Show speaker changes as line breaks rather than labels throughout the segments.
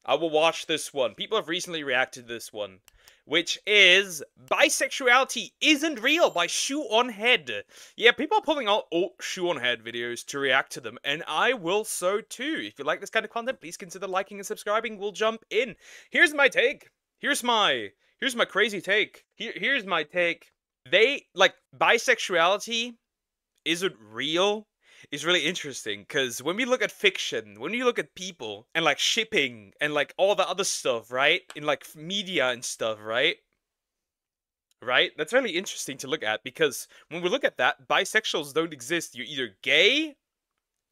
I will watch this one. People have recently reacted to this one, which is Bisexuality Isn't Real by ShoeOnHead. Yeah, people are pulling out ShoeOnHead videos to react to them, and I will so too. If you like this kind of content, please consider liking and subscribing. We'll jump in. Here's my take. Here's my crazy take. Here's my take. Bisexuality isn't real is really interesting, because when we look at fiction, when you look at people and like shipping and like all the other stuff, right, in like media and stuff, right, that's really interesting to look at, because when we look at that, bisexuals don't exist. You're either gay,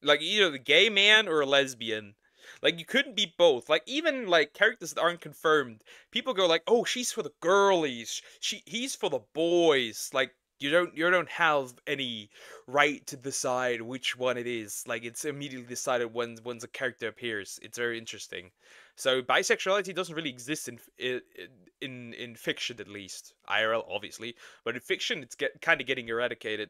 like either a gay man or a lesbian. Like, you couldn't be both. Like, even like characters that aren't confirmed, people go like, oh, she's for the girlies, he's for the boys. Like, you don't have any right to decide which one it is. Like, it's immediately decided when a character appears. It's very interesting. So bisexuality doesn't really exist in fiction, at least. IRL, obviously, but in fiction it's kind of getting eradicated.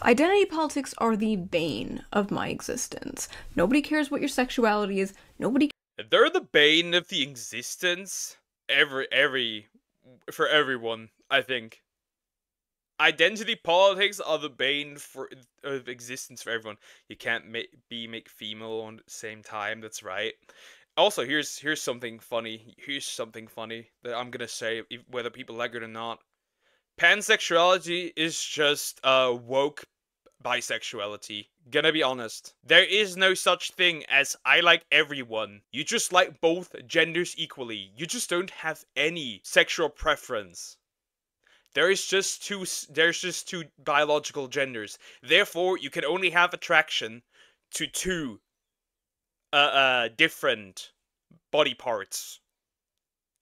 Identity politics are the bane of my existence. Nobody cares what your sexuality is.
They're the bane of the existence. For everyone, I think. Identity politics are the bane of existence for everyone. You can't make female on the same time. That's right. Also, here's something funny. Here's something funny that I'm gonna say, whether people like it or not. Pansexuality is just woke bisexuality. Gonna be honest. There is no such thing as I like everyone. You just like both genders equally. You just don't have any sexual preference. There's just two biological genders. Therefore, you can only have attraction to two different body parts.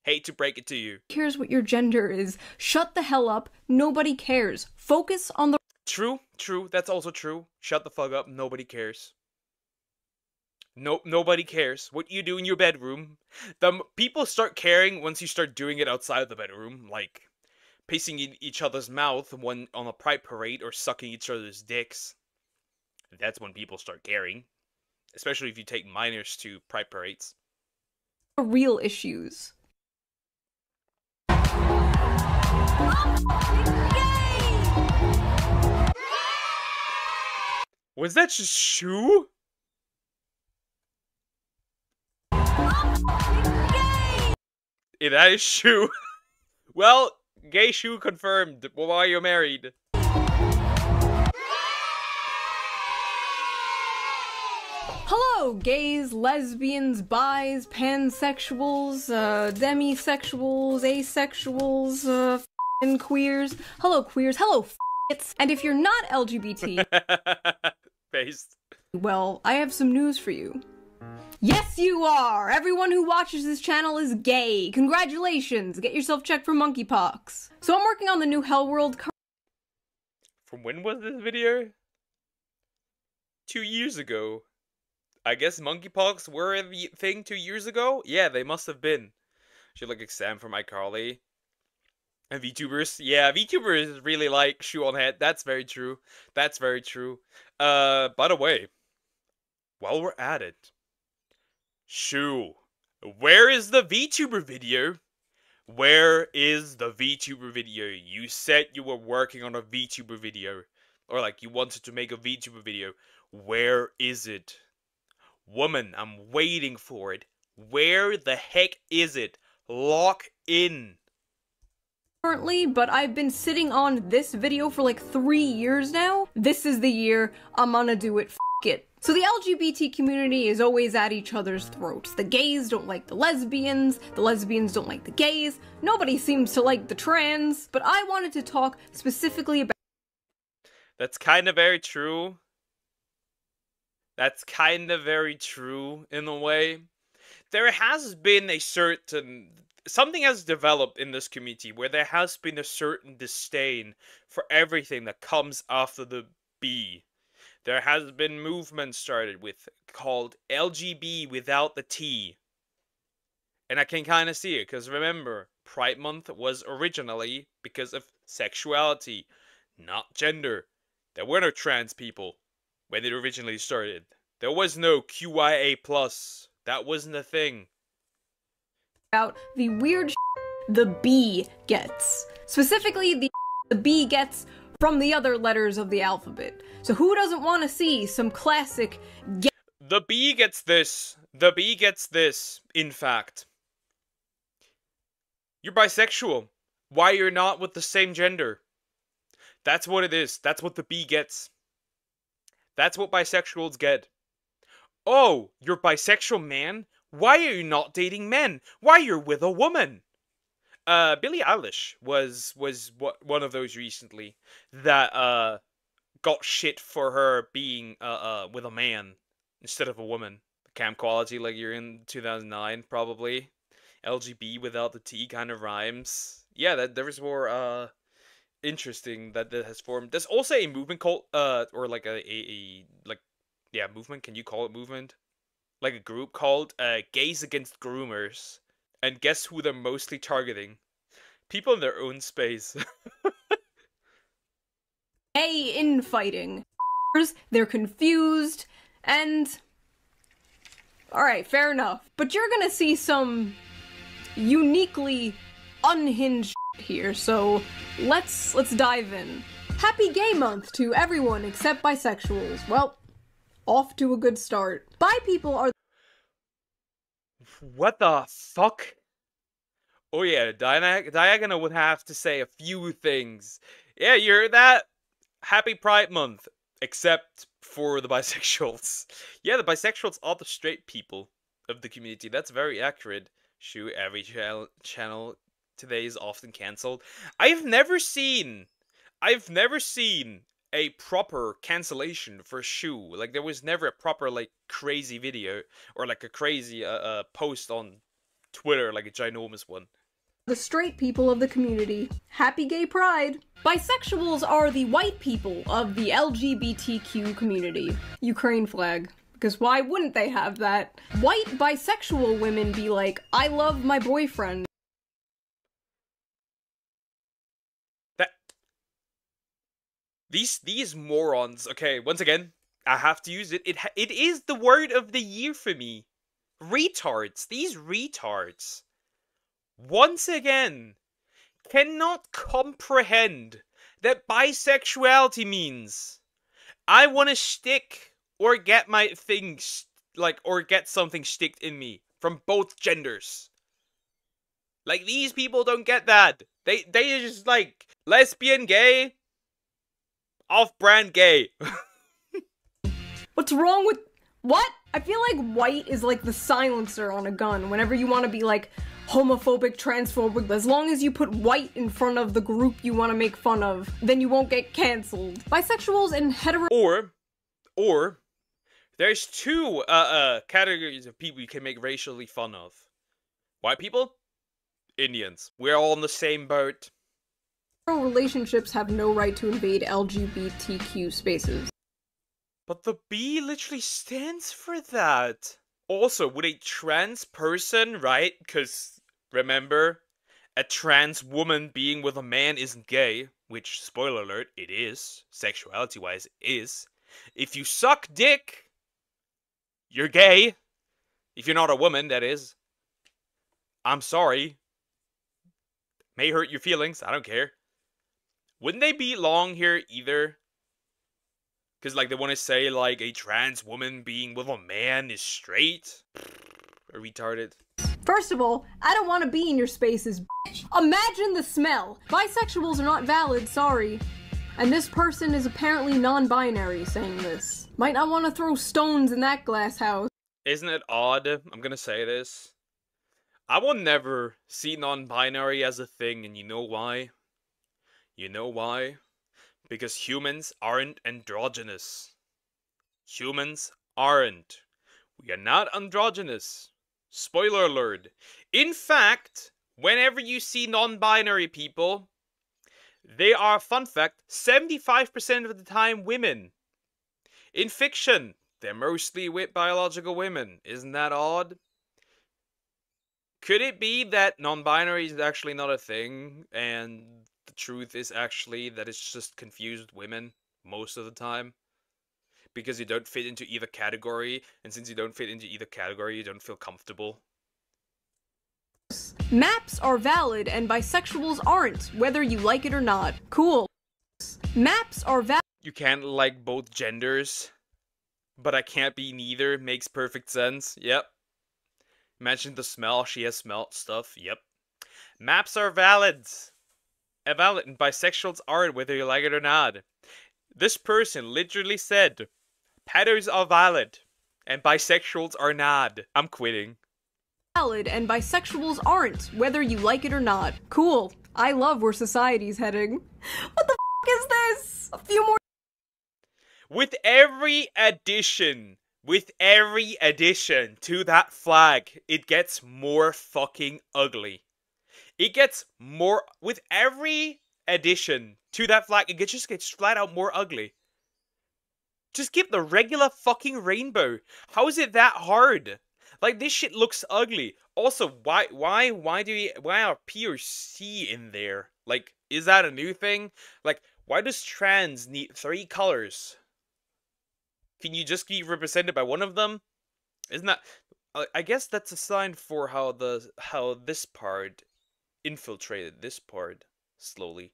Hate to break it to you.
Cares what your gender is. Shut the hell up. Nobody cares. Focus on the...
True. That's also true. Shut the fuck up. Nobody cares. Nobody cares what you do in your bedroom. The people start caring once you start doing it outside of the bedroom, like pissing in each other's mouth on a pride parade or sucking each other's dicks. That's when people start caring, especially if you take minors to pride parades.
Real issues.
Was that just Shoe? Yeah, that is Shoe. Well, gay Shoe confirmed. Well, why are you married?
Hello, gays, lesbians, bis, pansexuals, demisexuals, asexuals, and queers. Hello, queers. Hello, and if you're not LGBT,
Based.
Well, I have some news for you. Yes, you are! Everyone who watches this channel is gay. Congratulations! Get yourself checked for monkeypox. So I'm working on the new Hell World.
From when was this video? 2 years ago. I guess monkeypox were the thing 2 years ago? Yeah, they must have been. Should look like Sam from iCarly. And VTubers. Yeah, VTubers really like ShoeOnHead. That's very true. That's very true. By the way, while we're at it, Shoe, where is the VTuber video? Where is the VTuber video? You said you were working on a VTuber video. Or like you wanted to make a VTuber video. Where is it? Woman, I'm waiting for it. Where the heck is it? Lock in.
Currently, but I've been sitting on this video for like 3 years now. This is the year I'm gonna do it. F it. So the LGBT community is always at each other's throats. The gays don't like the lesbians don't like the gays, nobody seems to like the trans, but I wanted to talk specifically about—
That's kind of very true. That's kind of very true, in a way. There has been a certain... Something has developed in this community where there has been a certain disdain for everything that comes after the B. There has been movements started with called LGB without the T. And I can kind of see it, because remember, Pride Month was originally because of sexuality, not gender. There were no trans people when it originally started. There was no QIA+. That wasn't a thing.
About the weird the B gets. Specifically, the B gets from the other letters of the alphabet. So who doesn't want to see some classic
The B gets this. The B gets this, in fact. You're bisexual. Why you're not with the same gender? That's what it is. That's what the B gets. That's what bisexuals get. Oh, you're bisexual, man? Why are you not dating men? Why you're with a woman? Billie Eilish was one of those recently that got shit for her being with a man instead of a woman. Cam quality like you're in 2009 probably. LGB without the T kind of rhymes. Yeah, that there was more interesting that has formed. There's also a movement called or like a like yeah, movement, can you call it movement? Like a group called Gays Against Groomers. And guess who they're mostly targeting? People in their own space.
gay infighting. They're confused, and alright, fair enough. But you're gonna see some uniquely unhinged here, so let's dive in. Happy Gay Month to everyone except bisexuals. Well, off to a good start. Bi people are
What the fuck? Oh yeah, Diagonal would have to say a few things. Yeah, you heard that? Happy Pride Month. Except for the bisexuals. Yeah, the bisexuals are the straight people of the community. That's very accurate. Shoot, every channel today is often cancelled. I've never seen a proper cancellation for Shoe. Like, there was never a proper, like, crazy video or like a crazy post on Twitter, like a ginormous one.
the straight people of the community. Happy Gay Pride! Bisexuals are the white people of the LGBTQ community. Ukraine flag. Because why wouldn't they have that? White bisexual women be like, I love my boyfriend.
These morons. Okay, once again, I have to use it. It is the word of the year for me. Retards. These retards. Once again, cannot comprehend that bisexuality means I want to stick or get my things or get something sticked in me from both genders. Like, these people don't get that. They are just like lesbian, gay, off-brand gay.
What's wrong with what? I feel like white is like the silencer on a gun whenever you want to be like homophobic, transphobic. As long as you put white in front of the group you want to make fun of, then you won't get cancelled. Bisexuals and hetero-
Or there's two categories of people you can make racially fun of. White people, Indians. We're all in the same boat.
relationships have no right to invade LGBTQ spaces.
But the B literally stands for that. Also, with a trans person, right? Because, remember, a trans woman being with a man isn't gay. Which, spoiler alert, it is. Sexuality-wise, it is. If you suck dick, you're gay. If you're not a woman, that is. I'm sorry. May hurt your feelings, I don't care. Wouldn't they be long here either? Because, like, they want to say, like, a trans woman being with a man is straight? Or retarded.
First of all, I don't want to be in your spaces, bitch. Imagine the smell. Bisexuals are not valid, sorry. And this person is apparently non-binary saying this. Might not want to throw stones in that glass house.
Isn't it odd? I'm gonna say this. I will never see non-binary as a thing, and you know why? You know why? Because humans aren't androgynous. Humans aren't. We are not androgynous. Spoiler alert. In fact, whenever you see non-binary people, they are, fun fact, 75% of the time women. In fiction, they're mostly biological women. Isn't that odd? Could it be that non-binary is actually not a thing, and the truth is actually that it's just confused women most of the time? because you don't fit into either category, and since you don't fit into either category, you don't feel comfortable.
Maps are valid and bisexuals aren't, whether you like it or not. Cool. Maps are valid.
You can't like both genders, but I can't be neither. Makes perfect sense. Yep. Imagine the smell. She has smelled stuff. Yep. Maps are valid. Valid, and bisexuals aren't, whether you like it or not. This person literally said, pedos are valid, and bisexuals are not. I'm quitting.
Valid and bisexuals aren't, whether you like it or not. Cool. I love where society's heading. What the f is this? A few more.
With every addition to that flag, it gets more fucking ugly. It gets more, with every addition to that flag, it just gets flat out more ugly. Just give the regular fucking rainbow. How is it that hard? Like, this shit looks ugly. Also, why are P or C in there? Like, is that a new thing? Like, why does trans need 3 colors? Can you just be represented by one of them? Isn't that... I guess that's a sign for how this part infiltrated this part slowly.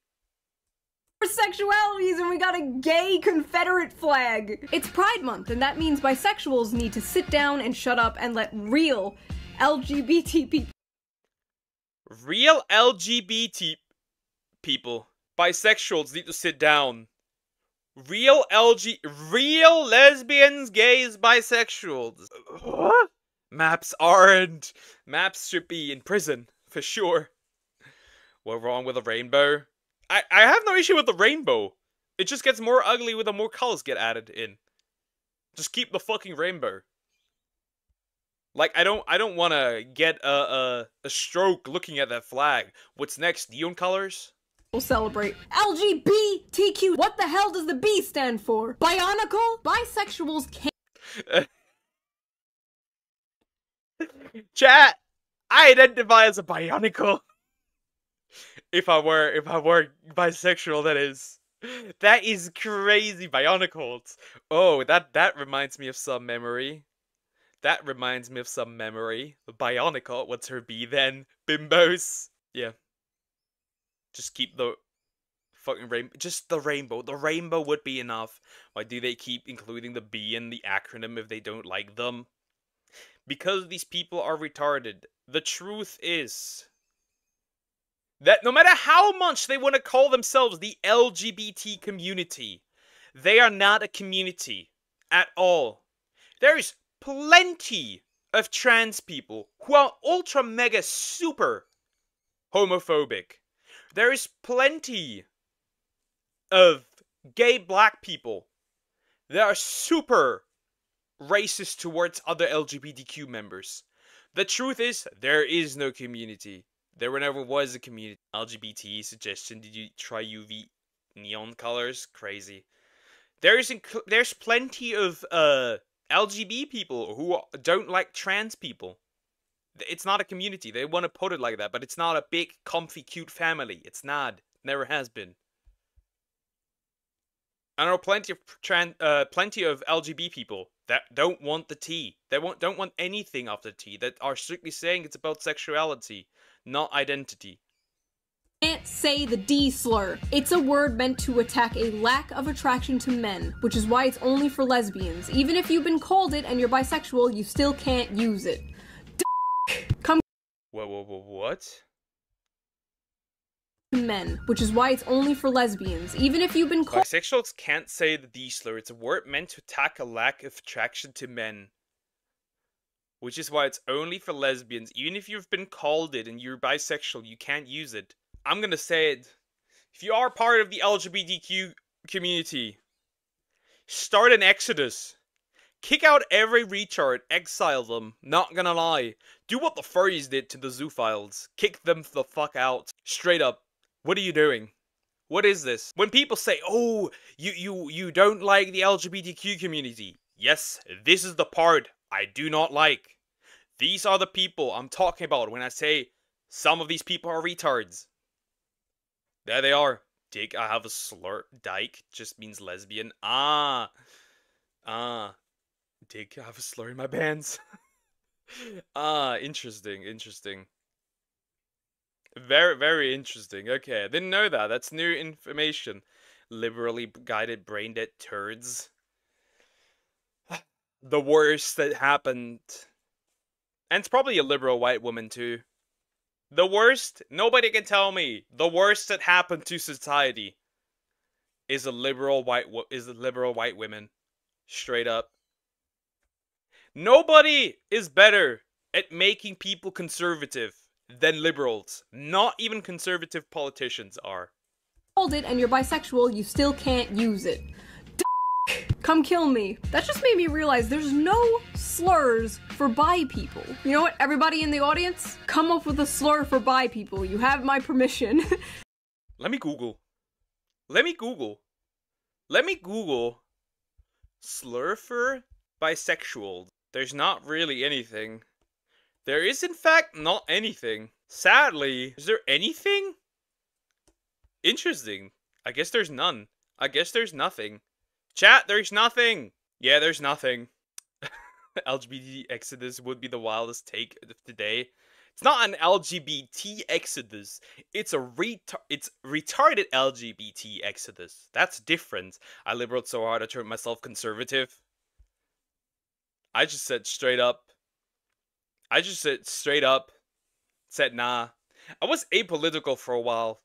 Sexualities, and we got a gay Confederate flag. It's Pride Month, and that means bisexuals need to sit down and shut up and let real LGBT people.
Real LGBT people. Bisexuals need to sit down. Real lesbians, gays, bisexuals. What? Maps aren't. Maps should be in prison, for sure. What's wrong with a rainbow? I have no issue with the rainbow. It just gets more ugly when the more colors get added in. Just keep the fucking rainbow. Like, I don't want to get a stroke looking at that flag. What's next? Neon colors?
We'll celebrate. LGBTQ. What the hell does the B stand for? Bionicle? Bisexuals can't.
Chat, I identify as a bionicle. If I were bisexual, that is. That is crazy, bionicles. Oh, that reminds me of some memory. That reminds me of some memory. Bionicle, what's her B then? Bimbos. Yeah. Just keep the fucking rainbow. Just the rainbow. The rainbow would be enough. Why do they keep including the B in the acronym if they don't like them? Because these people are retarded. The truth is that no matter how much they want to call themselves the LGBT community, they are not a community at all. There is plenty of trans people who are ultra mega super homophobic. There is plenty of gay black people that are super racist towards other LGBTQ members. The truth is, there is no community. There never was a community. LGBT suggestion, did you try UV neon colors? Crazy. There's plenty of LGBT people who don't like trans people. It's not a community. They want to put it like that, but it's not a big, comfy, cute family. It's not. Never has been. I know plenty of LGBT people that don't want the T. They don't want anything after T. That are strictly saying it's about sexuality, not identity.
Can't say the D slur. It's a word meant to attack a lack of attraction to men, which is why it's only for lesbians. Even if you've been called it and you're bisexual, you still can't use it. Come.
What?
Men, which is why it's only for lesbians. Even if you've been called.
Bisexuals can't say the D slur. It's a word meant to attack a lack of attraction to men. Which is why it's only for lesbians. Even if you've been called it and you're bisexual, you can't use it. I'm gonna say it. If you are part of the LGBTQ community, start an exodus. Kick out every retard. Exile them. Not gonna lie. Do what the furries did to the zoophiles. Kick them the fuck out. Straight up. What are you doing? What is this? When people say, oh, you don't like the LGBTQ community. Yes, this is the part I do not like. These are the people I'm talking about when I say some of these people are retards. There they are. Dick, I have a slur. Dyke just means lesbian. Ah. Ah, did I have a slur in my bands? Interesting, interesting. Very, very interesting. Okay, I didn't know that. That's new information. Liberally guided brain dead turds. The worst that happened. And it's probably a liberal white woman too. The worst, nobody can tell me. The worst that happened to society is a liberal white women. Straight up. Nobody is better at making people conservative than liberals. Not even conservative politicians are.
It and you're bisexual, you still can't use it. Come kill me. That just made me realize there's no slurs for bi people. You know what, everybody in the audience? Come up with a slur for bi people. You have my permission.
Let me Google. Let me Google. Let me Google. Slur for bisexual. There's not really anything. There is in fact not anything. Sadly, is there anything? Interesting. I guess there's none. I guess there's nothing. Chat, there's nothing. Yeah, there's nothing. LGBT exodus would be the wildest take of today. It's not an LGBT exodus. It's a retarded LGBT exodus. That's different. I liberaled so hard I turned myself conservative. I just said straight up. Said nah. I was apolitical for a while.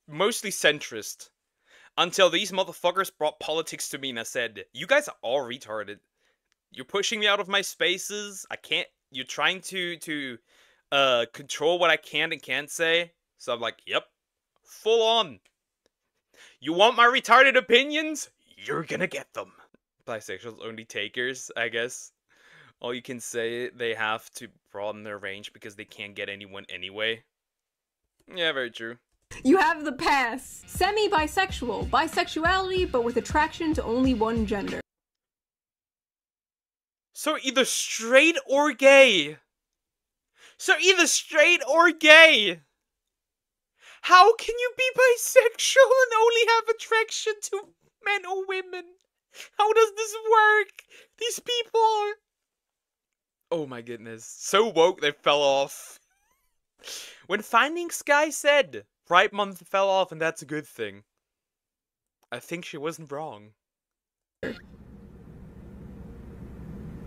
Mostly centrist. Until these motherfuckers brought politics to me and I said, you guys are all retarded. You're pushing me out of my spaces. I can't, you're trying to control what I can and can't say. So I'm like, yep, full on. You want my retarded opinions? You're gonna get them. Bisexuals only takers, I guess. All you can say, they have to broaden their range because they can't get anyone anyway. Yeah, very true.
You have the pass. Semi-bisexual. Bisexuality, but with attraction to only one gender.
So either straight or gay. How can you be bisexual and only have attraction to men or women? How does this work? These people are... Oh my goodness. So woke they fell off. When Finding Sky said... Pride Month fell off and that's a good thing. I think she wasn't wrong.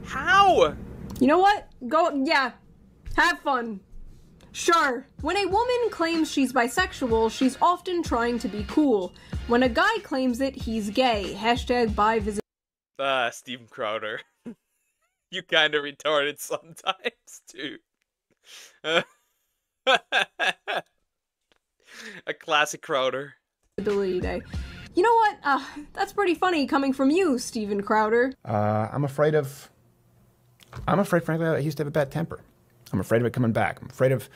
How?
You know what? Yeah. Have fun. Sure. When a woman claims she's bisexual, she's often trying to be cool. When a guy claims it, he's gay. Hashtag bi-visit.
Steven Crowder. You kinda retarded sometimes, too. A classic Crowder.
Day. You know what? That's pretty funny coming from you, Steven Crowder.
I'm afraid, frankly, he used to have a bad temper. I'm afraid of it coming back. I'm afraid of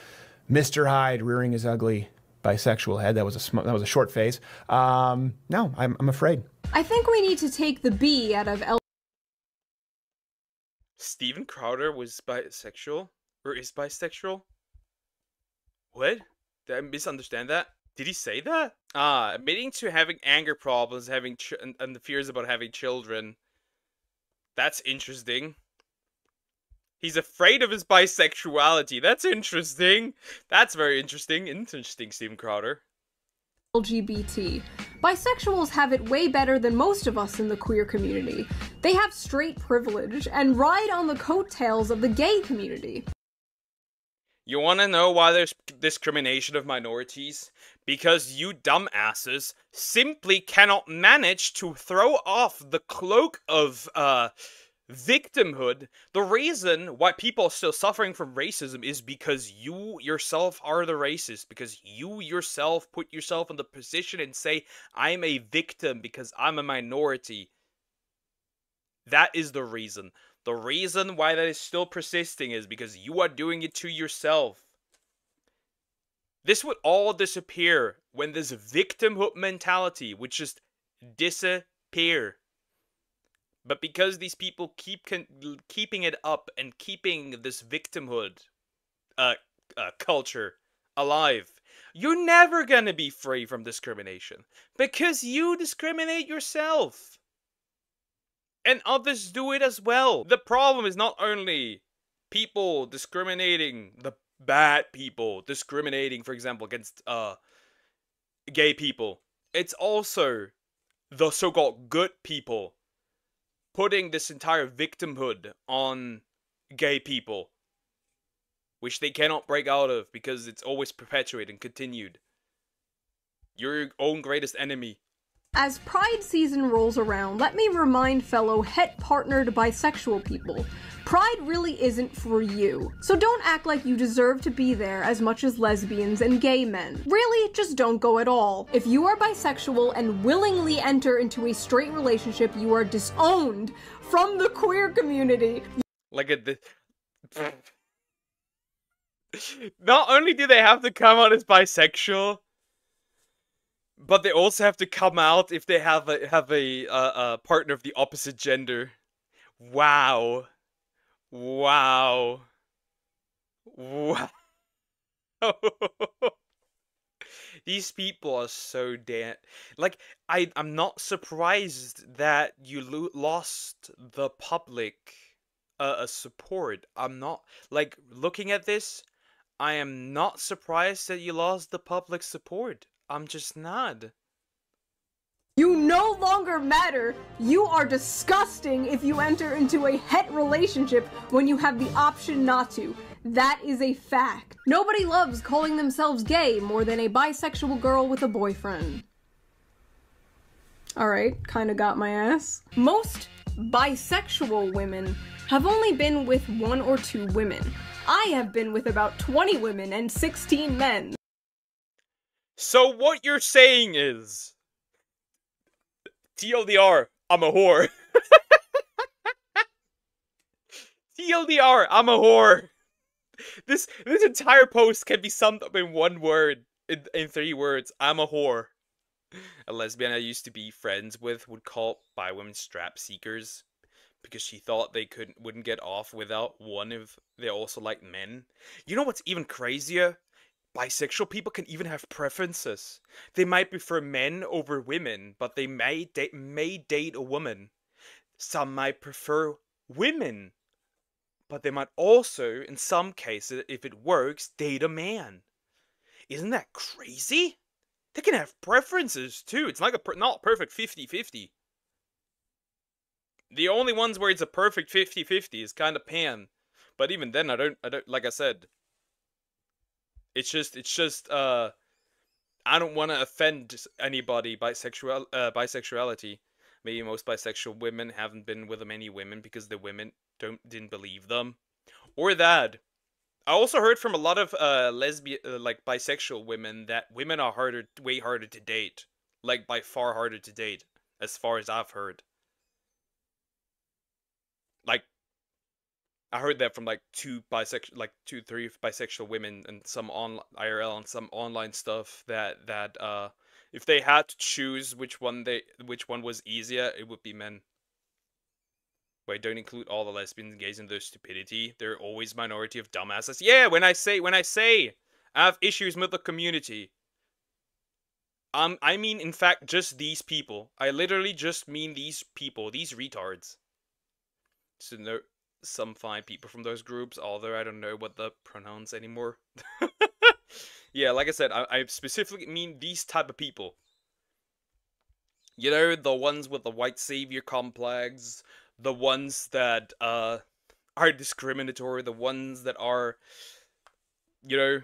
Mr. Hyde rearing his ugly bisexual head. That was a short phase. No, I'm afraid.
I think we need to take the B out of
Steven Crowder was bisexual? Or is bisexual? What? Did I misunderstand that? Did he say that? Admitting to having anger problems, and the fears about having children. That's interesting. He's afraid of his bisexuality. That's interesting. That's very interesting. Interesting, Steven Crowder.
LGBT. Bisexuals have it way better than most of us in the queer community. They have straight privilege and ride on the coattails of the gay community.
You wanna know why there's discrimination of minorities? Because you dumbasses simply cannot manage to throw off the cloak of, victimhood. The reason why people are still suffering from racism is because you yourself are the racist. Because you yourself put yourself in the position and say, I'm a victim because I'm a minority. That is the reason. The reason why that is still persisting is because you are doing it to yourself. This would all disappear when this victimhood mentality would just disappear. But because these people keep keeping it up and keeping this victimhood culture alive, you're never gonna be free from discrimination. Because you discriminate yourself. And others do it as well. The problem is not only people discriminating, the bad people discriminating, for example, against gay people. It's also the so-called good people putting this entire victimhood on gay people, which they cannot break out of because it's always perpetuated and continued. You're your own greatest enemy.
As Pride season rolls around, let me remind fellow het-partnered bisexual people, Pride really isn't for you. So don't act like you deserve to be there as much as lesbians and gay men. Really, just don't go at all. If you are bisexual and willingly enter into a straight relationship, you are disowned from the queer community.
Like not only do they have to come out as bisexual, but they also have to come out if they have a partner of the opposite gender. Wow. Wow. Wow. These people are so damn... Like, I'm not surprised that you lost the public support. I'm not... Like, looking at this, I am not surprised that you lost the public support. I'm just not.
You no longer matter. You are disgusting if you enter into a het relationship when you have the option not to. That is a fact. Nobody loves calling themselves gay more than a bisexual girl with a boyfriend. Alright, kinda got my ass. Most bisexual women have only been with 1 or 2 women. I have been with about 20 women and 16 men.
So what you're saying is... TLDR, I'm a whore. TLDR, I'm a whore. This entire post can be summed up in one word, in 3 words. I'm a whore. A lesbian I used to be friends with would call bi women strap seekers because she thought they wouldn't get off without one if they also liked men. You know what's even crazier? Bisexual people can even have preferences. They might prefer men over women, but they may date a woman. Some might prefer women, but they might also, in some cases, if it works, date a man. Isn't that crazy? They can have preferences too. It's like not perfect 50-50. The only ones where it's a perfect 50-50 is kind of pan. But even then, I don't, like I said, It's just, I don't want to offend anybody bisexuality. Maybe most bisexual women haven't been with many women because the women didn't believe them. Or that. I also heard from a lot of, bisexual women that women are way harder to date. Like, by far harder to date, as far as I've heard. Like, I heard that from 3 bisexual women and some IRL and some online stuff that if they had to choose which one was easier, it would be men. But I don't include all the lesbians and gays in their stupidity. They're always minority of dumbasses. Yeah, when I say I have issues with the community, I mean in fact just these people. I literally just mean these people, these retards. So no. Some fine people from those groups, although I don't know what the pronouns anymore. Yeah, like I said, I specifically mean these type of people. You know, the ones with the white savior complex, the ones that are discriminatory, the ones that are, you know,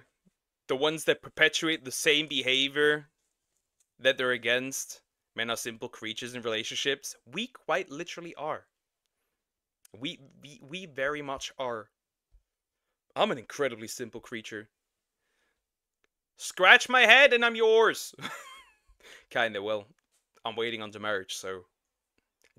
the ones that perpetuate the same behavior that they're against. Men are simple creatures in relationships. We quite literally are. We very much are. I'm an incredibly simple creature. Scratch my head and I'm yours. Kinda, well, I'm waiting on the marriage, so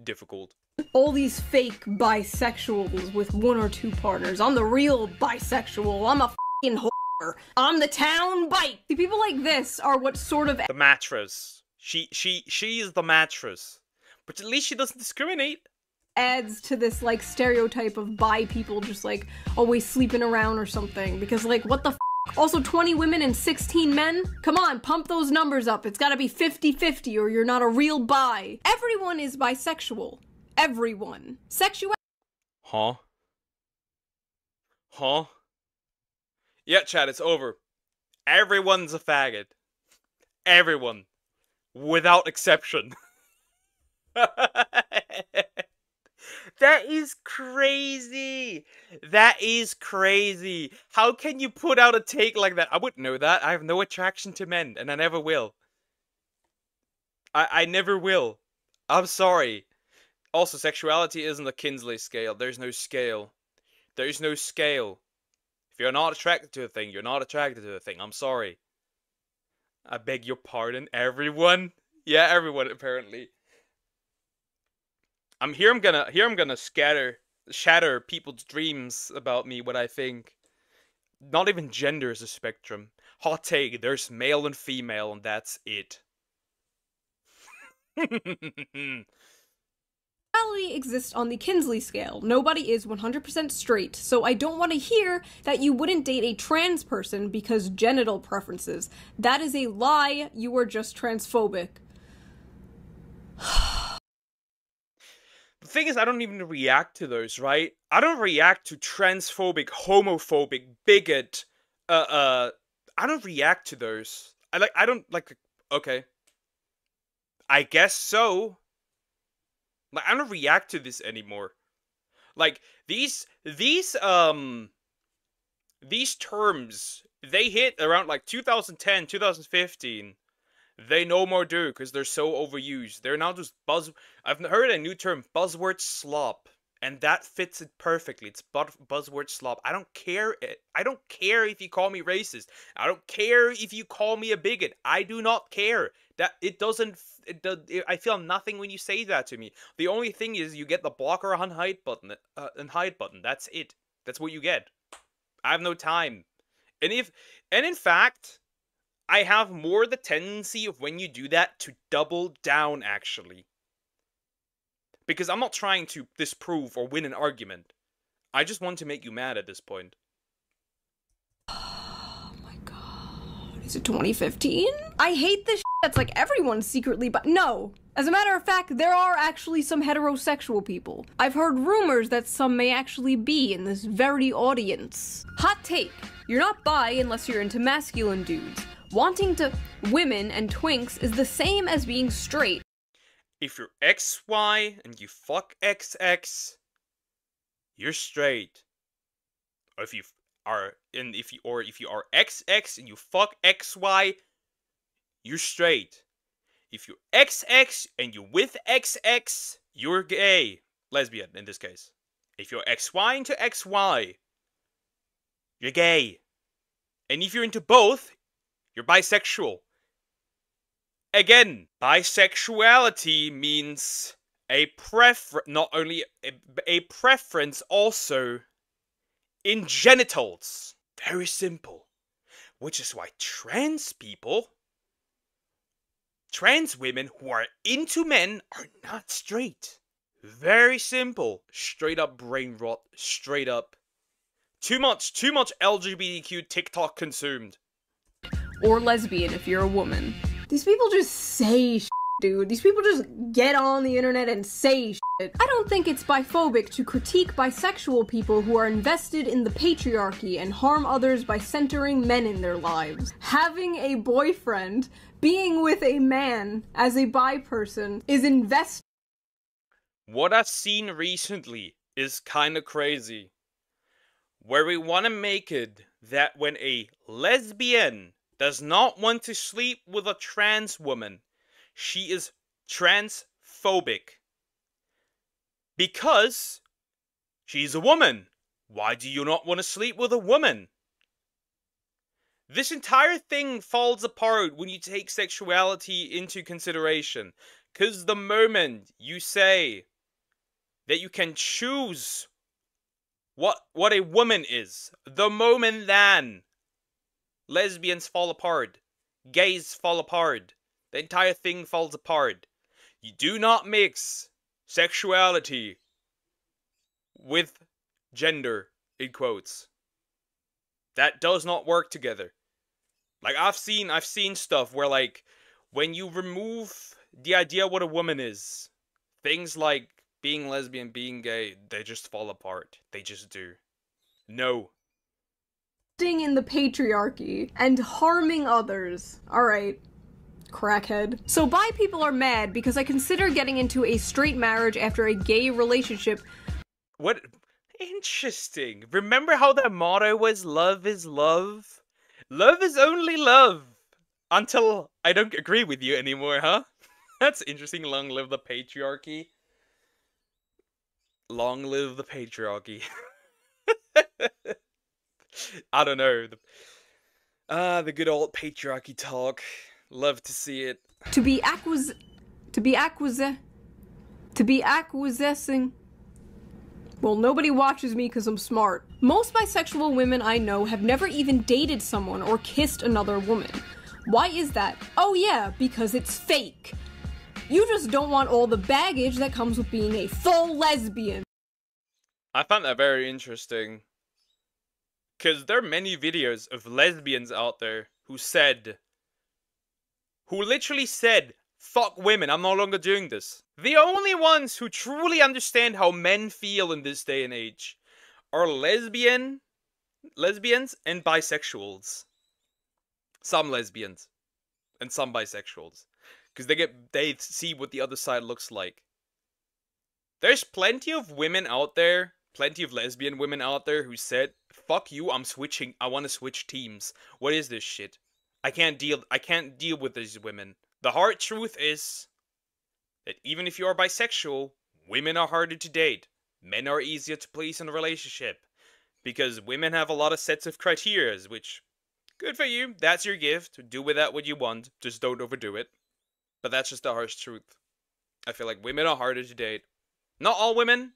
difficult.
All these fake bisexuals with 1 or 2 partners. I'm the real bisexual. I'm a f***ing whore. I'm the town bite. The people like this are what sort of...
The mattress. She is the mattress. But at least she doesn't discriminate.
Adds to this, stereotype of bi people just, always sleeping around or something. Because, what the f***? Also, 20 women and 16 men? Come on, pump those numbers up. It's gotta be 50-50 or you're not a real bi. Everyone is bisexual. everyone. Sexuality.
Huh? Huh? Yeah, chat, it's over. Everyone's a faggot. Everyone. Without exception. That is crazy. That is crazy. How can you put out a take like that? I wouldn't know that. I have no attraction to men, and I never will. I never will. I'm sorry. Also, sexuality isn't a Kinsley scale. There's no scale. There's no scale. If you're not attracted to a thing, you're not attracted to a thing. I'm sorry. I beg your pardon, everyone? Yeah, everyone, apparently. I'm gonna shatter people's dreams about me, what I think. Not even gender is a spectrum. Hot take, there's male and female, and that's it.
Sexuality exists on the Kinsley scale. Nobody is 100% straight, so I don't want to hear that you wouldn't date a trans person because genital preferences. That is a lie. You are just transphobic.
The thing is, I don't even react to those, right? I don't react to transphobic, homophobic, bigot, I don't react to those. I don't, like, okay. I guess so. Like, I don't react to this anymore. Like, these terms, they hit around, like, 2010, 2015. They no more do, because they're so overused. They're now just I've heard a new term, buzzword slop. And that fits it perfectly. It's buzzword slop. I don't care. I don't care if you call me racist. I don't care if you call me a bigot. I do not care. That it doesn't. I feel nothing when you say that to me. The only thing is you get the blocker on hide button. Hide button. That's it. That's what you get. I have no time. And in fact, I have more the tendency of when you do that to double down, actually. Because I'm not trying to disprove or win an argument. I just want to make you mad at this point.
Oh my god. Is it 2015? I hate this shit that's like everyone's secretly but no. As a matter of fact, there are actually some heterosexual people. I've heard rumors that some may actually be in this very audience. Hot take. You're not bi unless you're into masculine dudes. Wanting to women and twinks is the same as being straight.
If you're XY and you fuck XX, you're straight. Or if you are XX and you fuck XY, you're straight. If you're XX and you're with XX, you're gay. Lesbian in this case. If you're XY into XY, you're gay. And if you're into both, you're bisexual. Again, bisexuality means not only a preference, also in genitals. Very simple. Which is why trans women who are into men are not straight. Very simple. Straight up brain rot. Straight up. Too much LGBTQ TikTok consumed.
Or lesbian if you're a woman. These people just say shit, dude. These people just get on the internet and say shit. I don't think it's biphobic to critique bisexual people who are invested in the patriarchy and harm others by centering men in their lives. Having a boyfriend, being with a man as a bi person is invested.
What I've seen recently is kinda crazy. Where we wanna make it that when a lesbian does not want to sleep with a trans woman, she is transphobic. Because she's a woman. Why do you not want to sleep with a woman? This entire thing falls apart when you take sexuality into consideration. Because the moment you say that you can choose what a woman is, the moment then lesbians fall apart. Gays fall apart. The entire thing falls apart. You do not mix sexuality with gender, in quotes. That does not work together. Like, I've seen stuff where, like, when you remove the idea what a woman is, things like Being lesbian, being gay, they just fall apart. They just do. No.
In the patriarchy and harming others. Alright. Crackhead. So bi people are mad because I consider getting into a straight marriage after a gay relationship.
What? Interesting. Remember how that motto was, love is love? Love is only love. Until I don't agree with you anymore, huh? That's interesting. Long live the patriarchy. Long live the patriarchy. I don't know. The good old patriarchy talk. Love to see it.
To be acquiescing. Well, nobody watches me because I'm smart. Most bisexual women I know have never even dated someone or kissed another woman. Why is that? Oh yeah, because it's fake. You just don't want all the baggage that comes with being a full lesbian.
I found that very interesting. Because there are many videos of lesbians out there who literally said, fuck women, I'm no longer doing this. The only ones who truly understand how men feel in this day and age are lesbians and bisexuals. Some lesbians and some bisexuals. Because they see what the other side looks like. There's plenty of women out there, plenty of lesbian women out there who said, fuck you, I want to switch teams. What is this shit? I can't deal with these women. The hard truth is that even if you are bisexual, women are harder to date. Men are easier to please in a relationship. Because women have a lot of sets of criteria, which, good for you, that's your gift. Do with that what you want, just don't overdo it. But that's just the harsh truth. I feel like women are harder to date. Not all women.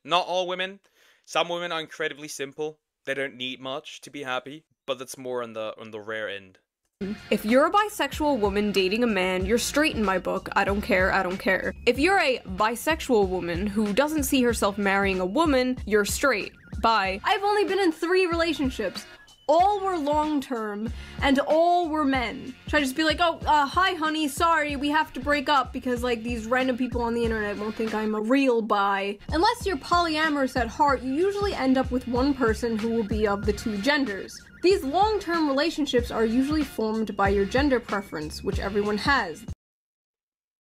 Some women are incredibly simple. They don't need much to be happy, but that's more on the rare end.
If you're a bisexual woman dating a man, you're straight in my book. I don't care, I don't care. If you're a bisexual woman who doesn't see herself marrying a woman, you're straight. Bye. I've only been in 3 relationships. All were long-term, and all were men. Should I just be like, oh, hi honey, sorry, we have to break up because, like, these random people on the internet won't think I'm a real bi. Unless you're polyamorous at heart, you usually end up with one person who will be of the 2 genders. These long-term relationships are usually formed by your gender preference, which everyone has.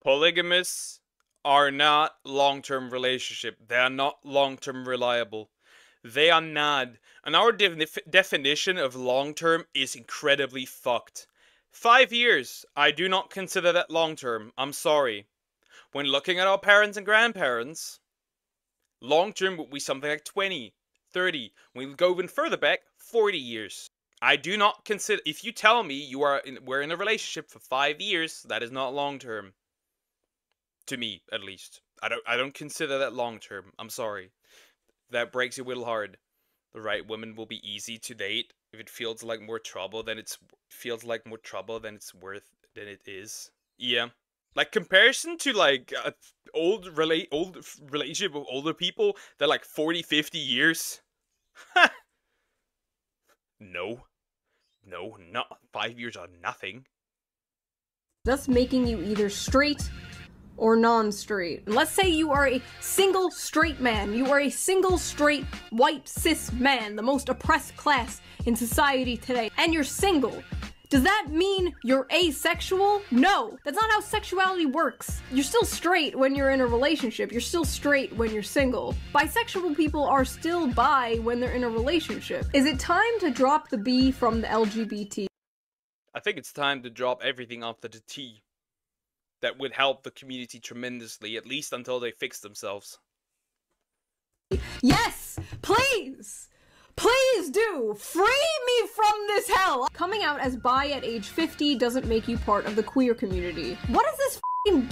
Polygamists are not long-term relationship. They are not long-term reliable. They are not. And our definition of long-term is incredibly fucked. 5 years. I do not consider that long-term. I'm sorry. When looking at our parents and grandparents, long-term would be something like 20, 30. When we go even further back, 40 years. I do not consider, if you tell me we're in a relationship for 5 years, that is not long-term. To me, at least. I don't consider that long-term. I'm sorry. That breaks your will hard. The right woman will be easy to date. If it feels like more trouble than it's worth than it is. Yeah. Like, comparison to, like, old relationship with older people that, like, 40, 50 years. No. No, not 5 years are nothing.
Thus making you either straight or non-straight. Let's say you are a single straight man. You are a single straight white cis man, the most oppressed class in society today, and you're single. Does that mean you're asexual? No, that's not how sexuality works. You're still straight when you're in a relationship. You're still straight when you're single. Bisexual people are still bi when they're in a relationship. Is it time to drop the B from the LGBT?
I think it's time to drop everything after the T. That would help the community tremendously, at least until they fix themselves.
Yes! Please! Please do! Free me from this hell! Coming out as bi at age 50 doesn't make you part of the queer community. What is this f***ing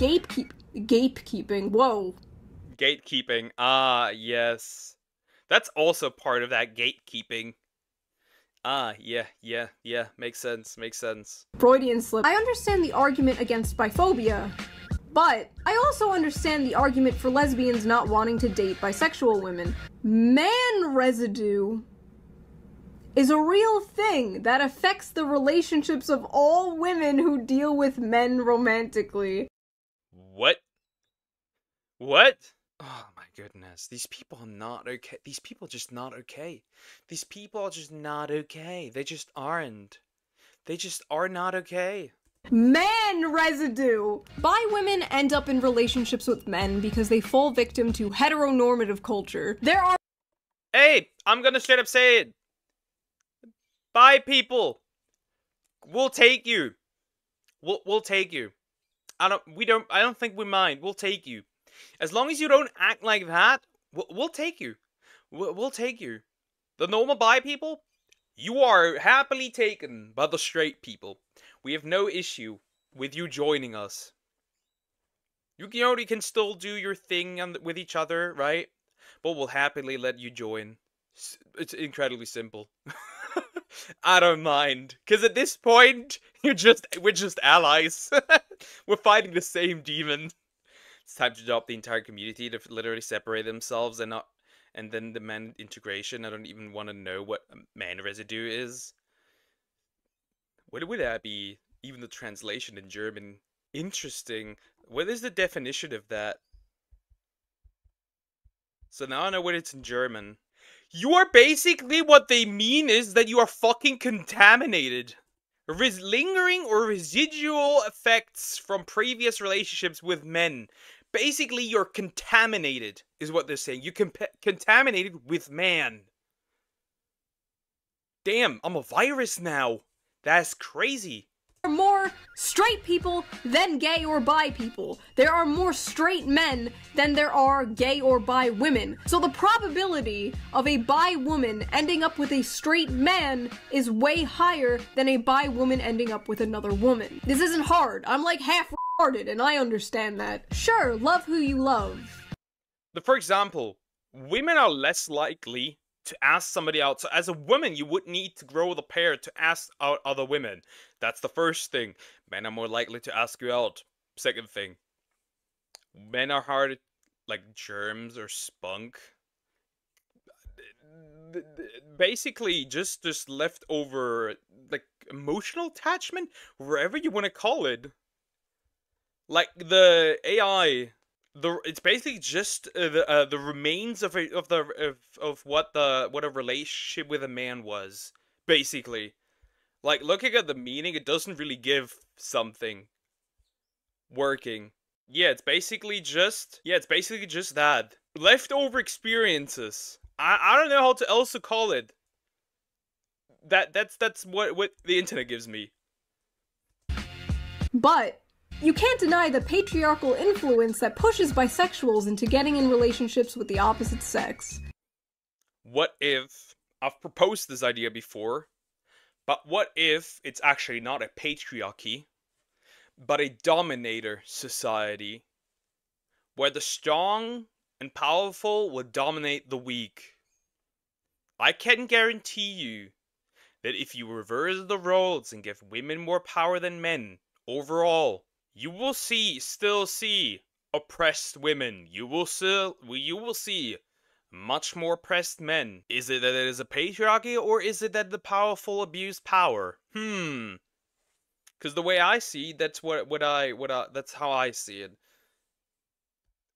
gatekeeping? Whoa.
Gatekeeping. Ah, yes. That's also part of that gatekeeping. Ah, yeah. Makes sense.
Freudian slip. I understand the argument against biphobia, but I also understand the argument for lesbians not wanting to date bisexual women. Man residue is a real thing that affects the relationships of all women who deal with men romantically.
What? What? Oh my goodness. These people are not okay. These people are just not okay. These people are just not okay. They just aren't. They just are not okay.
Man residue! Bi women end up in relationships with men because they fall victim to heteronormative culture. There are—
Hey, I'm gonna straight up say it. Bi people. We'll take you. We'll take you. I don't think we mind. We'll take you. As long as you don't act like that, we'll take you. We'll take you. The normal bi people, you are happily taken by the straight people. We have no issue with you joining us. You can still do your thing with each other, right? But we'll happily let you join. It's incredibly simple. I don't mind, because at this point, we're just allies. We're fighting the same demon. It's time to adopt the entire community to literally separate themselves and then the man integration. I don't even want to know what man residue is. What would that be? Even the translation in German. Interesting. What is the definition of that? So now I know what it's in German. You are basically, what they mean is that you are fucking contaminated. Lingering or residual effects from previous relationships with men. Basically, you're contaminated, is what they're saying. You're contaminated with man. Damn, I'm a virus now. That's crazy.
There are more straight people than gay or bi people. There are more straight men than there are gay or bi women. So the probability of a bi woman ending up with a straight man is way higher than a bi woman ending up with another woman. This isn't hard. I'm like half retarded and I understand that. Sure, love who you love.
For example, women are less likely to ask somebody out. So as a woman, you would need to grow the pair to ask out other women. That's the first thing. Men are more likely to ask you out. Second thing. Men are hard, like germs or spunk. Basically, just leftover, like, emotional attachment, wherever you want to call it. Like the AI. It's basically just the remains of what a relationship with a man was, basically. Like, looking at the meaning, it doesn't really give something working. Yeah, it's basically just that leftover experiences. I don't know how to else to call it. That's what the internet gives me.
But you can't deny the patriarchal influence that pushes bisexuals into getting in relationships with the opposite sex.
What if, I've proposed this idea before, but what if it's actually not a patriarchy, but a dominator society, where the strong and powerful will dominate the weak? I can guarantee you that if you reverse the roles and give women more power than men, overall, you will still see oppressed women. You will see much more oppressed men. Is it that it is a patriarchy, or is it that the powerful abuse power? Because the way I see, that's that's how I see it.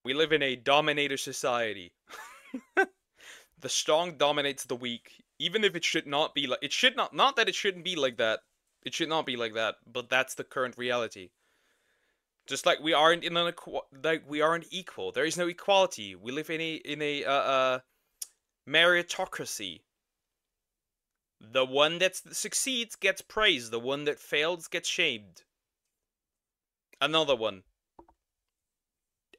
We live in a dominator society. The strong dominates the weak, even if it should not be like it should not that it shouldn't be like that. It should not be like that, but that's the current reality. Just like we aren't we aren't equal. There is no equality. We live in a meritocracy. The one that succeeds gets praised. The one that fails gets shamed. Another one.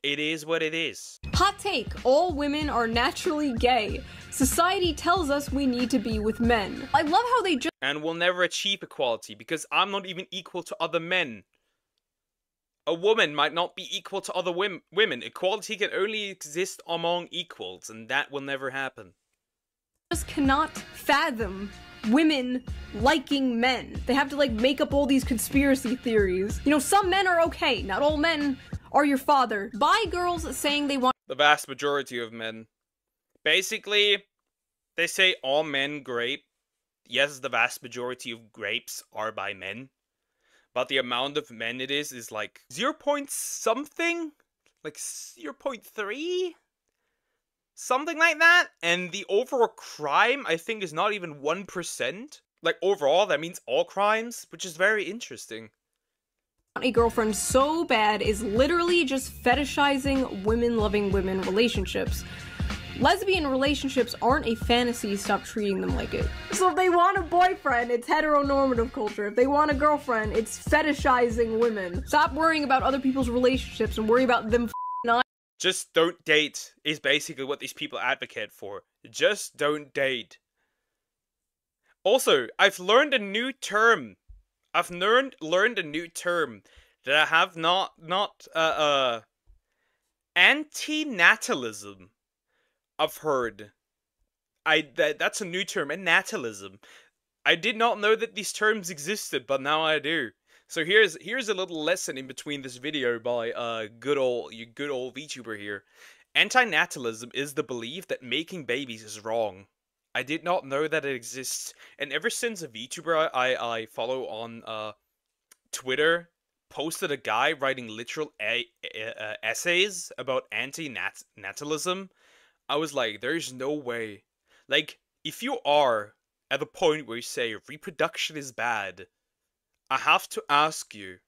It is what it is.
Hot take, all women are naturally gay. Society tells us we need to be with men. I love how they just—
And we'll never achieve equality because I'm not even equal to other men. A woman might not be equal to other women. Equality can only exist among equals, and that will never happen.
just cannot fathom women liking men. They have to like make up all these conspiracy theories. You know, some men are okay, not all men are your father. Bi girls saying they want—
The vast majority of men. Basically, they say all men grape. Yes, the vast majority of grapes are by men. But the amount of men it is like 0 point something? Like 0.3? something like that, and the overall crime, I think, is not even 1%. Like, overall, that means all crimes, which is very interesting.
A girlfriend so bad is literally just fetishizing women loving women relationships. Lesbian relationships aren't a fantasy, stop treating them like it. So if they want a boyfriend, it's heteronormative culture. If they want a girlfriend, it's fetishizing women. Stop worrying about other people's relationships and worry about them not.
Just don't date is basically what these people advocate for. Just don't date. Also, I've learned a new term. I've learned a new term that I have not anti-natalism. I've heard. That's a new term, natalism. I did not know that these terms existed, but now I do. So here's a little lesson in between this video by good old VTuber here. Anti-natalism is the belief that making babies is wrong. I did not know that it exists, and ever since a VTuber I follow on Twitter posted a guy writing literal essays about anti-natalism, I was like, there's no way. Like, if you are at the point where you say reproduction is bad, I have to ask you,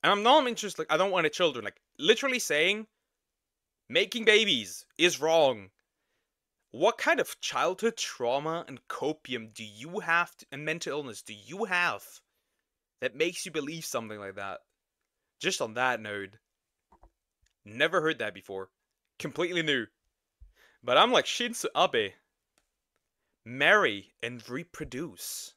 and I'm not interested, like, I don't want children, like, literally saying making babies is wrong. What kind of childhood trauma and copium do you have and mental illness do you have that makes you believe something like that? Just on that note. Never heard that before. Completely new. But I'm like Shinzo Abe. Marry and reproduce.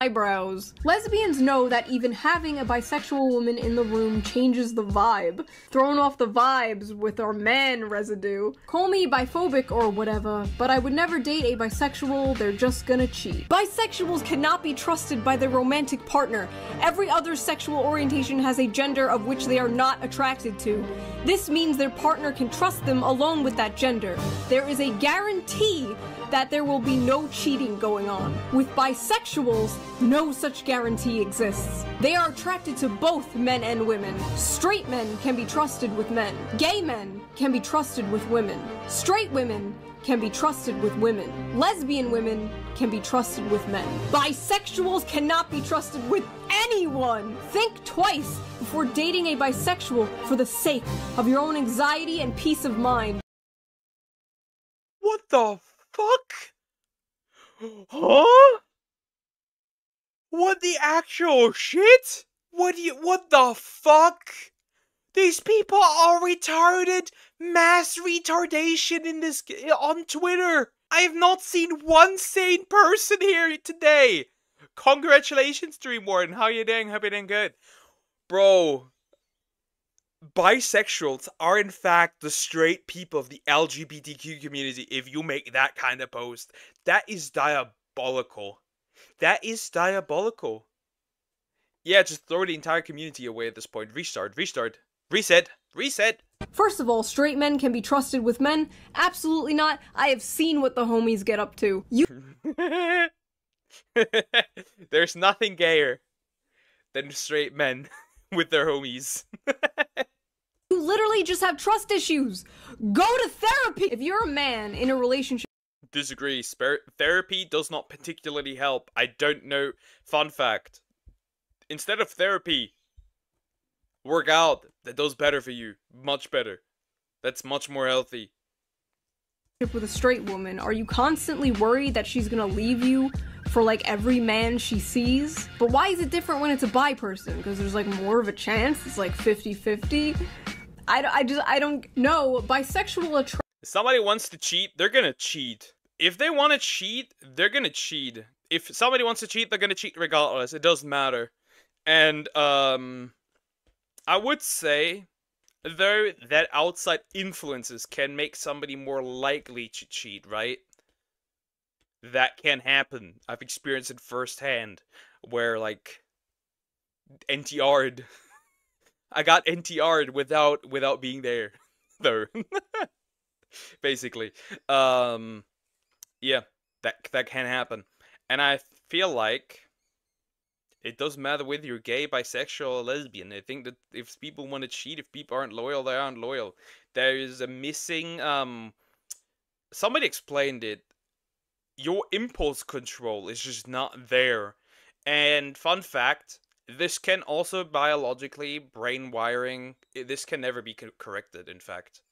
Eyebrows. Lesbians know that even having a bisexual woman in the room changes the vibe. Thrown off the vibes with our man residue. Call me biphobic or whatever, but I would never date a bisexual, they're just gonna cheat. Bisexuals cannot be trusted by their romantic partner. Every other sexual orientation has a gender of which they are not attracted to. This means their partner can trust them alone with that gender. There is a guarantee that there will be no cheating going on. With bisexuals, no such guarantee exists. They are attracted to both men and women. Straight men can be trusted with men. Gay men can be trusted with women. Straight women can be trusted with women. Lesbian women can be trusted with men. Bisexuals cannot be trusted with anyone! Think twice before dating a bisexual for the sake of your own anxiety and peace of mind.
What the fuck? Huh? What the actual shit? What the fuck? These people are retarded. Mass retardation in this on Twitter. I have not seen one sane person here today. Congratulations, Dream Warden. How you doing? Hope you're doing good. Bro, bisexuals are in fact the straight people of the LGBTQ community if you make that kind of post. That is diabolical. That is diabolical. Yeah, just throw the entire community away at this point. Restart, reset, reset.
First of all, straight men can be trusted with men? Absolutely not. I have seen what the homies get up to.
There's nothing gayer than straight men with their homies.
You literally just have trust issues. Go to therapy! If you're a man in a relationship...
Disagree. Therapy does not particularly help. I don't know. Fun fact. Instead of therapy, work out. That does better for you. Much better. That's much more healthy.
With a straight woman, are you constantly worried that she's gonna leave you for like every man she sees? But why is it different when it's a bi person? Because there's like more of a chance? It's like 50-50? I don't know. Bisexual attraction.
If somebody wants to cheat, they're gonna cheat. If they want to cheat, they're gonna cheat. If somebody wants to cheat, they're gonna cheat regardless. It doesn't matter. And, I would say, though, that outside influences can make somebody more likely to cheat, right? That can happen. I've experienced it firsthand, where, like, NTR'd. I got NTR'd without being there, though. Basically. Yeah, that can happen. And I feel like it doesn't matter whether you're gay, bisexual, or lesbian. I think that if people want to cheat, if people aren't loyal, they aren't loyal. There is a missing somebody explained it. Your impulse control is just not there. And fun fact, this can also biologically, brain wiring, this can never be corrected, in fact.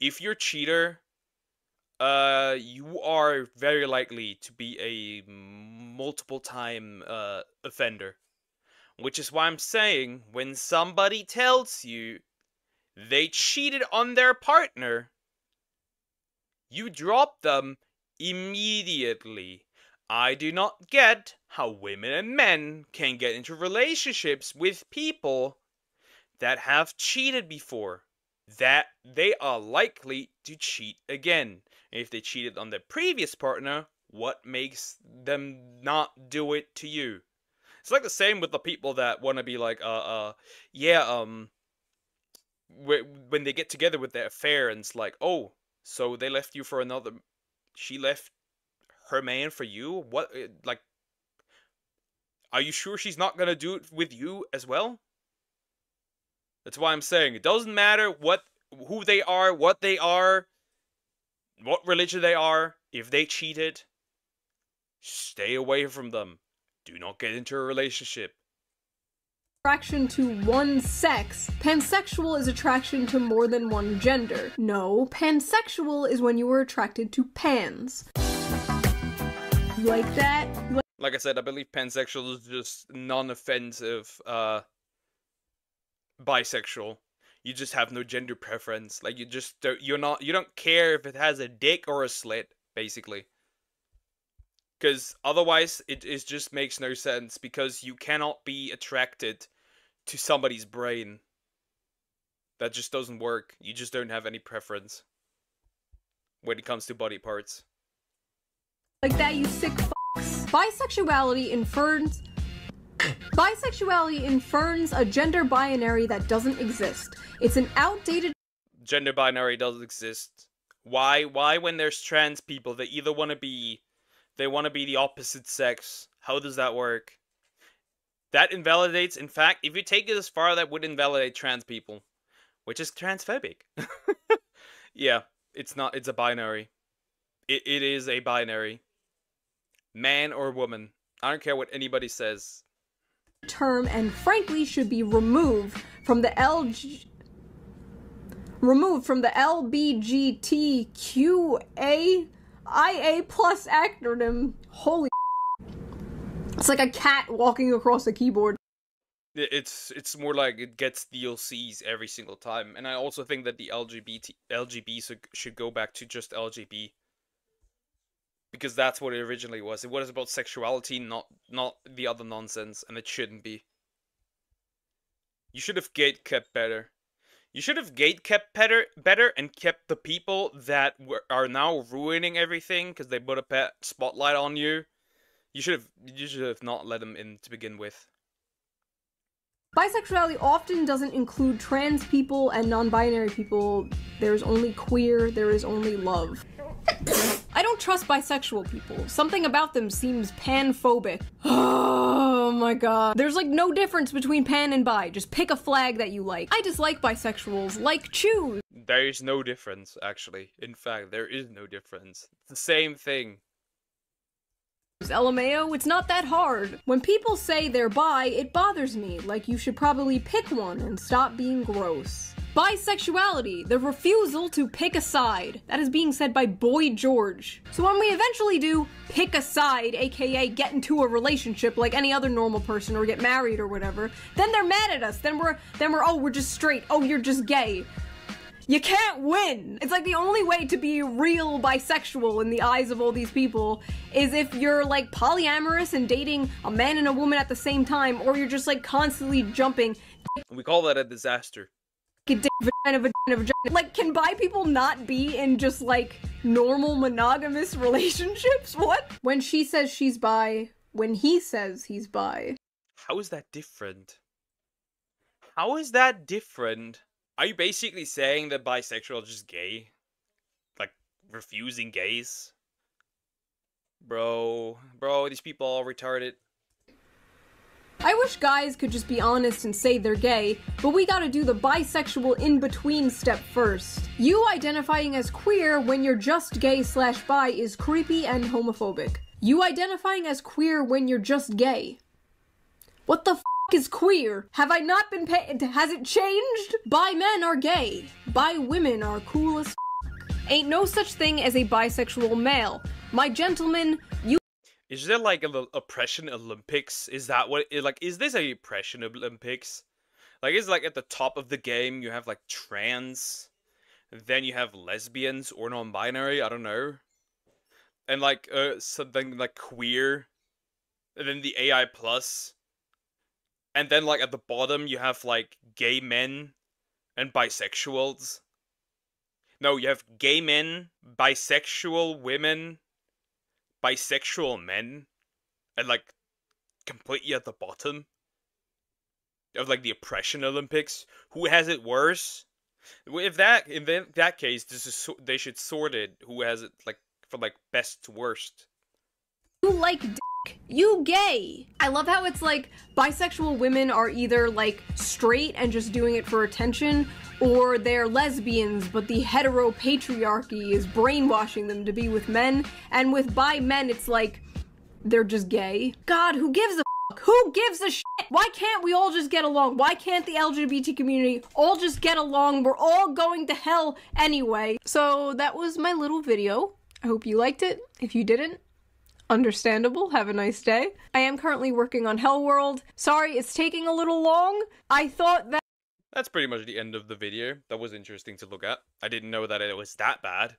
If you're a cheater, you are very likely to be a multiple time offender. Which is why I'm saying, when somebody tells you they cheated on their partner, you drop them immediately. I do not get how women and men can get into relationships with people that have cheated before. That they are likely to cheat again. And if they cheated on their previous partner, what makes them not do it to you? It's like the same with the people that want to be like, yeah, when they get together with their affair and it's like, oh, so they left you for another, she left her man for you? What, like, are you sure she's not gonna do it with you as well? That's why I'm saying, it doesn't matter who they are, what religion they are, if they cheated, stay away from them. Do not get into a relationship.
Attraction to one sex. Pansexual is attraction to more than one gender. No, pansexual is when you are attracted to pans. You like that?
Like I said, I believe pansexual is just non-offensive, bisexual. You just have no gender preference. Like, you don't care if it has a dick or a slit, basically. Because otherwise, it just makes no sense, because you cannot be attracted to somebody's brain. That just doesn't work. You just don't have any preference when it comes to body parts.
Like that, you sick fucks. Bisexuality infers a gender binary that doesn't exist. It's an outdated
gender binary doesn't exist. Why when there's trans people, they either want to be the opposite sex? How does that work? That invalidates, in fact, if you take it as far, that would invalidate trans people, which is transphobic. Yeah, it's not, it's a binary. It is a binary. Man or woman. I don't care what anybody says.
Term, and frankly should be removed from the LBGTQAIA plus acronym. Holy, it's like a cat walking across a keyboard.
It's more like it gets DLCs every single time, and I also think that the LGB should go back to just LGB, because that's what it originally was. It was about sexuality, not the other nonsense, and it shouldn't be. You should have gatekept better. You should have gatekept better and kept the people that are now ruining everything because they put a spotlight on you. You should have not let them in to begin with.
Bisexuality often doesn't include trans people and non-binary people. There's only queer, there is only love. I don't trust bisexual people. Something about them seems panphobic. Oh my god. There's like no difference between pan and bi. Just pick a flag that you like. I dislike bisexuals. Like, choose.
There is no difference, actually. In fact, there is no difference. It's the same thing.
LMAO, it's not that hard. When people say they're bi, it bothers me. Like, you should probably pick one and stop being gross. Bisexuality, the refusal to pick a side. That is being said by Boy George. So when we eventually do pick a side, aka get into a relationship like any other normal person or get married or whatever, then they're mad at us. Then we're oh, we're just straight. Oh, you're just gay. You can't win! It's like the only way to be real bisexual in the eyes of all these people is if you're like polyamorous and dating a man and a woman at the same time, or you're just like constantly jumping.
We call that a disaster.
Vagina. Like, can bi people not be in just like normal monogamous relationships? What? When she says she's bi, when he says he's bi.
How is that different? How is that different? Are you basically saying that bisexual is just gay? Like, refusing gays? Bro, these people are all retarded.
I wish guys could just be honest and say they're gay, but we gotta do the bisexual in-between step first. You identifying as queer when you're just gay/bi is creepy and homophobic. You identifying as queer when you're just gay. What the f is queer? Have I not been has it changed? Bi men are gay. Bi women are cool as f. Ain't no such thing as a bisexual male. My gentleman, you—
Is there like a oppression Olympics? Is that what like is this a oppression Olympics? Like is like at the top of the game you have like trans, then you have lesbians or non-binary, I don't know. And like something like queer, and then the AI plus. And then like at the bottom you have like gay men and bisexuals. No, you have gay men, bisexual women, bisexual men, and like completely at the bottom of like the oppression Olympics. Who has it worse? If that in that case, this is they should sort it. Who has it like from like best to worst?
You like dick. You gay. I love how it's like bisexual women are either like straight and just doing it for attention, or they're lesbians, but the heteropatriarchy is brainwashing them to be with men, and with bi men it's like they're just gay. God, who gives a fuck? Who gives a shit? Why can't we all just get along? Why can't the LGBT community all just get along? We're all going to hell anyway. So that was my little video. I hope you liked it. If you didn't, understandable. Have a nice day. I am currently working on Hell World. Sorry, it's taking a little long. I thought that—
That's pretty much the end of the video. That was interesting to look at. I didn't know that it was that bad.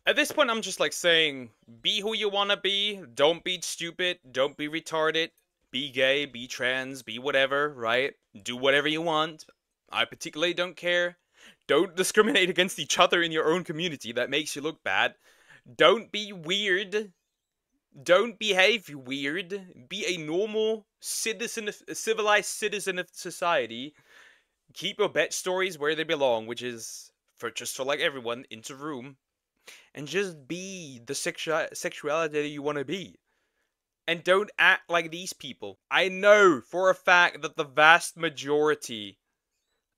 At this point, I'm just like saying, be who you wanna be. Don't be stupid. Don't be retarded. Be gay, be trans, be whatever, right? Do whatever you want. I particularly don't care. Don't discriminate against each other in your own community. That makes you look bad. Don't be weird. Don't behave weird. Be a normal citizen, a civilized citizen of society. Keep your bet stories where they belong, which is for like everyone into room, and just be the sexuality that you want to be. And don't act like these people. I know for a fact that the vast majority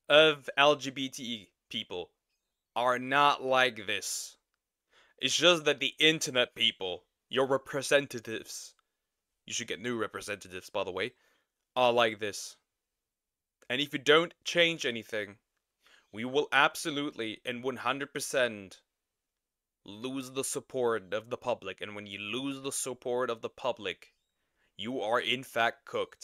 of LGBT people are not like this. It's just that the internet people, your representatives, you should get new representatives, by the way, are like this. And if you don't change anything, we will absolutely and 100% lose the support of the public. And when you lose the support of the public, you are in fact cooked.